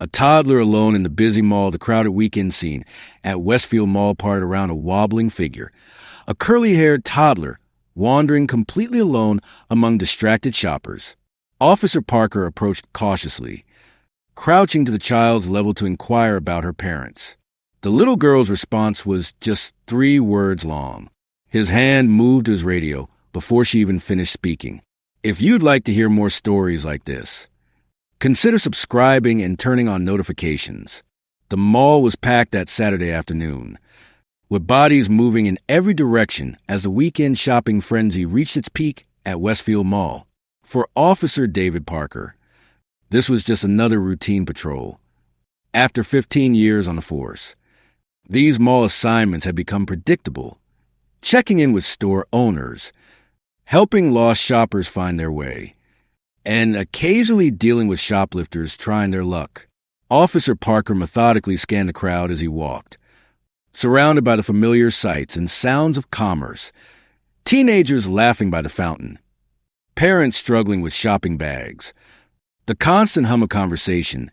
A toddler alone in the busy mall, the crowded weekend scene at Westfield Mall parted around a wobbling figure. A curly-haired toddler wandering completely alone among distracted shoppers. Officer Parker approached cautiously, crouching to the child's level to inquire about her parents. The little girl's response was just 3 words long. His hand moved to his radio before she even finished speaking. If you'd like to hear more stories like this, consider subscribing and turning on notifications. The mall was packed that Saturday afternoon, with bodies moving in every direction as the weekend shopping frenzy reached its peak at Westfield Mall. For Officer David Parker, this was just another routine patrol. After 15 years on the force, these mall assignments had become predictable, checking in with store owners, helping lost shoppers find their way, and occasionally dealing with shoplifters trying their luck. Officer Parker methodically scanned the crowd as he walked, surrounded by the familiar sights and sounds of commerce. Teenagers laughing by the fountain, parents struggling with shopping bags, the constant hum of conversation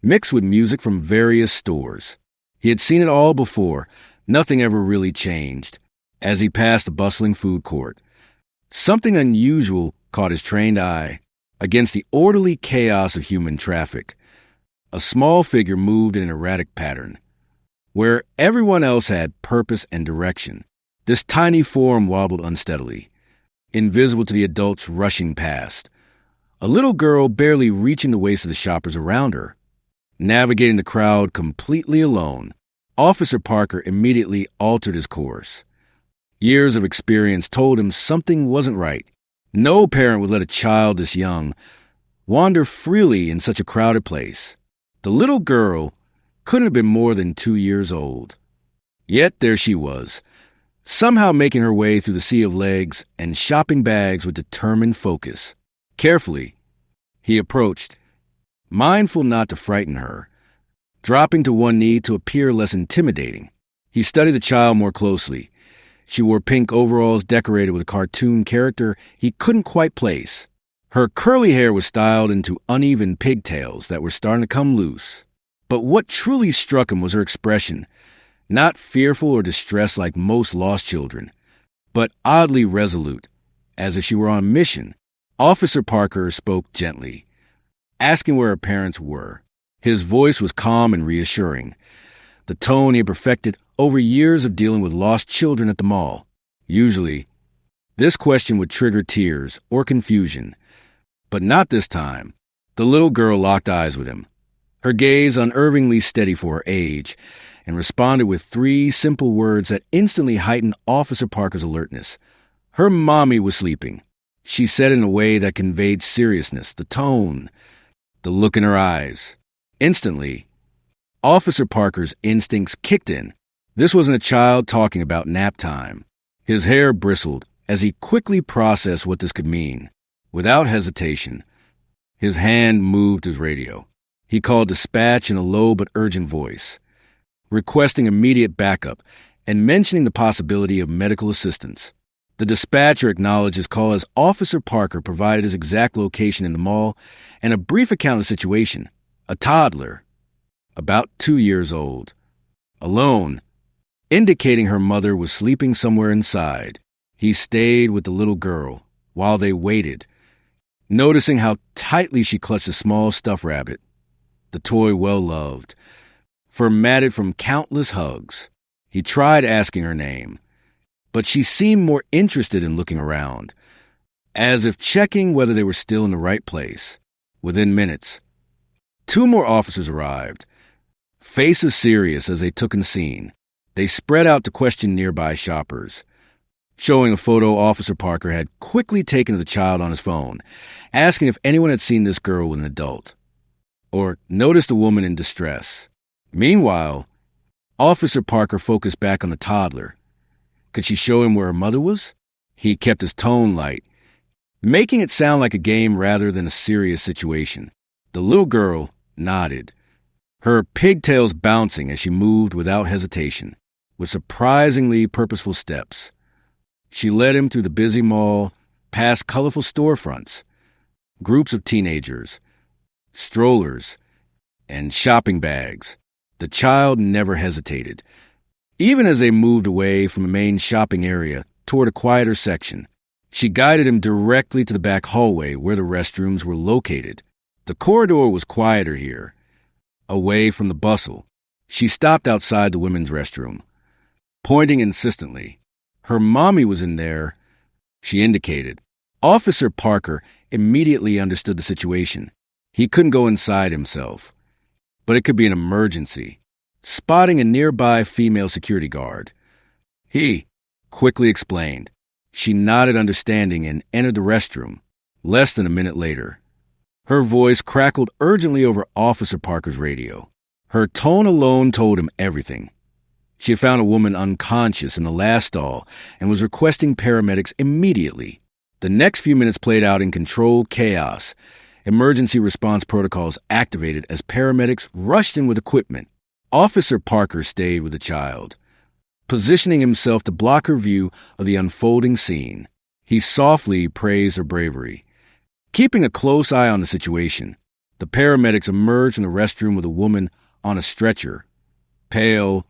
mixed with music from various stores. He had seen it all before. Nothing ever really changed. As he passed the bustling food court, something unusual caught his trained eye. Against the orderly chaos of human traffic, a small figure moved in an erratic pattern, where everyone else had purpose and direction. This tiny form wobbled unsteadily, invisible to the adults rushing past. A little girl barely reaching the waist of the shoppers around her, navigating the crowd completely alone. Officer Parker immediately altered his course. Years of experience told him something wasn't right. No parent would let a child this young wander freely in such a crowded place. The little girl couldn't have been more than 2 years old. Yet there she was, somehow making her way through the sea of legs and shopping bags with determined focus. Carefully, he approached, mindful not to frighten her, dropping to one knee to appear less intimidating. He studied the child more closely. She wore pink overalls decorated with a cartoon character he couldn't quite place. Her curly hair was styled into uneven pigtails that were starting to come loose. But what truly struck him was her expression, not fearful or distressed like most lost children, but oddly resolute, as if she were on a mission. Officer Parker spoke gently, asking where her parents were. His voice was calm and reassuring, the tone he had perfected over years of dealing with lost children at the mall. Usually, this question would trigger tears or confusion, but not this time. The little girl locked eyes with him, her gaze unerringly steady for her age, and responded with 3 simple words that instantly heightened Officer Parker's alertness. Her mommy was sleeping. She said in a way that conveyed seriousness, the tone, the look in her eyes. Instantly, Officer Parker's instincts kicked in. This wasn't a child talking about nap time. His hair bristled as he quickly processed what this could mean. Without hesitation, his hand moved to his radio. He called dispatch in a low but urgent voice, requesting immediate backup and mentioning the possibility of medical assistance. The dispatcher acknowledged his call as Officer Parker provided his exact location in the mall and a brief account of the situation. A toddler, about 2 years old, alone, indicating her mother was sleeping somewhere inside. He stayed with the little girl while they waited, noticing how tightly she clutched a small stuffed rabbit, the toy well-loved, formatted from countless hugs. He tried asking her name, but she seemed more interested in looking around, as if checking whether they were still in the right place. Within minutes, 2 more officers arrived, faces serious as they took in the scene. They spread out to question nearby shoppers, showing a photo Officer Parker had quickly taken of the child on his phone, asking if anyone had seen this girl with an adult, or noticed a woman in distress. Meanwhile, Officer Parker focused back on the toddler. Could she show him where her mother was? He kept his tone light, making it sound like a game rather than a serious situation. The little girl nodded, her pigtails bouncing as she moved without hesitation, with surprisingly purposeful steps. She led him through the busy mall, past colorful storefronts, groups of teenagers, strollers, and shopping bags. The child never hesitated. Even as they moved away from the main shopping area toward a quieter section, she guided him directly to the back hallway where the restrooms were located. The corridor was quieter here, away from the bustle. She stopped outside the women's restroom, pointing insistently. Her mommy was in there, she indicated. Officer Parker immediately understood the situation. He couldn't go inside himself, but it could be an emergency. Spotting a nearby female security guard, he quickly explained. She nodded understanding and entered the restroom. Less than a minute later, her voice crackled urgently over Officer Parker's radio. Her tone alone told him everything. She had found a woman unconscious in the last stall and was requesting paramedics immediately. The next few minutes played out in controlled chaos. Emergency response protocols activated as paramedics rushed in with equipment. Officer Parker stayed with the child, positioning himself to block her view of the unfolding scene. He softly praised her bravery. Keeping a close eye on the situation, the paramedics emerged from the restroom with a woman on a stretcher, pale,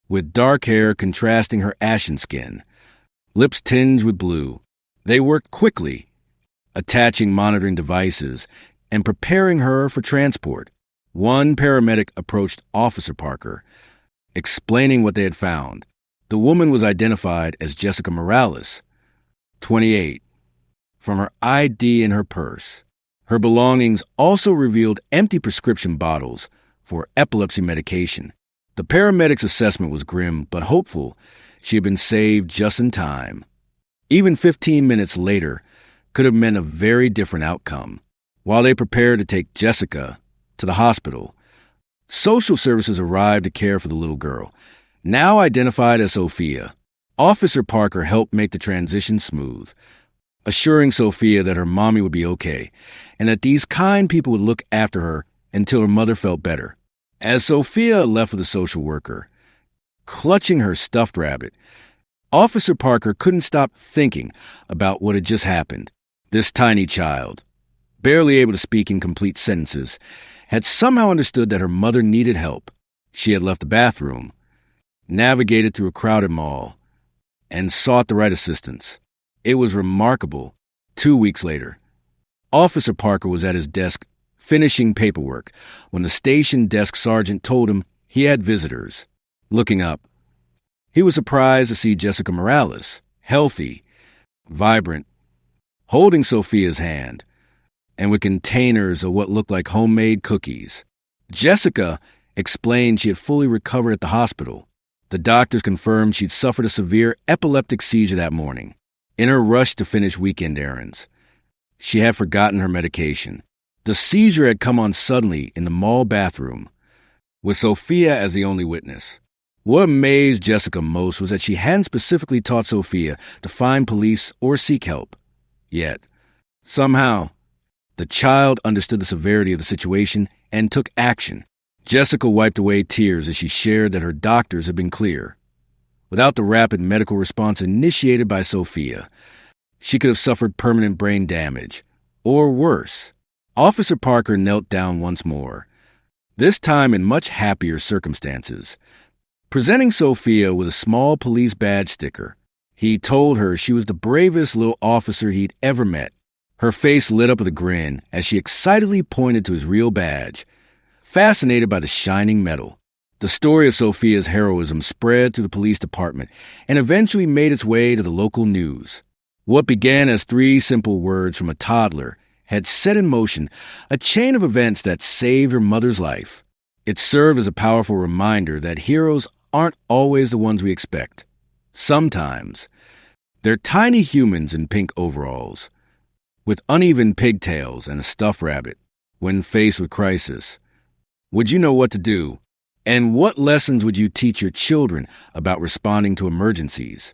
with dark hair contrasting her ashen skin, lips tinged with blue. They worked quickly, attaching monitoring devices and preparing her for transport. One paramedic approached Officer Parker, explaining what they had found. The woman was identified as Jessica Morales, 28, from her ID in her purse. Her belongings also revealed empty prescription bottles for epilepsy medication. The paramedic's assessment was grim but hopeful. She had been saved just in time. Even 15 minutes later could have meant a very different outcome. While they prepared to take Jessica to the hospital, social services arrived to care for the little girl, now identified as Sophia. Officer Parker helped make the transition smooth, assuring Sophia that her mommy would be okay and that these kind people would look after her until her mother felt better. As Sophia left with the social worker, clutching her stuffed rabbit, Officer Parker couldn't stop thinking about what had just happened. This tiny child, barely able to speak in complete sentences, had somehow understood that her mother needed help. She had left the bathroom, navigated through a crowded mall, and sought the right assistance. It was remarkable. 2 weeks later, Officer Parker was at his desk finishing paperwork when the station desk sergeant told him he had visitors. Looking up, he was surprised to see Jessica Morales, healthy, vibrant, holding Sophia's hand, and with containers of what looked like homemade cookies. Jessica explained she had fully recovered at the hospital. The doctors confirmed she'd suffered a severe epileptic seizure that morning. In her rush to finish weekend errands, she had forgotten her medication. The seizure had come on suddenly in the mall bathroom, with Sophia as the only witness. What amazed Jessica most was that she hadn't specifically taught Sophia to find police or seek help. Yet, somehow, the child understood the severity of the situation and took action. Jessica wiped away tears as she shared that her doctors had been clear. Without the rapid medical response initiated by Sophia, she could have suffered permanent brain damage, or worse. Officer Parker knelt down once more, this time in much happier circumstances. Presenting Sophia with a small police badge sticker, he told her she was the bravest little officer he'd ever met. Her face lit up with a grin as she excitedly pointed to his real badge, fascinated by the shining metal. The story of Sophia's heroism spread through the police department and eventually made its way to the local news. What began as 3 simple words from a toddler had set in motion a chain of events that saved her mother's life. It served as a powerful reminder that heroes aren't always the ones we expect. Sometimes, they're tiny humans in pink overalls, with uneven pigtails and a stuffed rabbit. When faced with crisis, would you know what to do? And what lessons would you teach your children about responding to emergencies?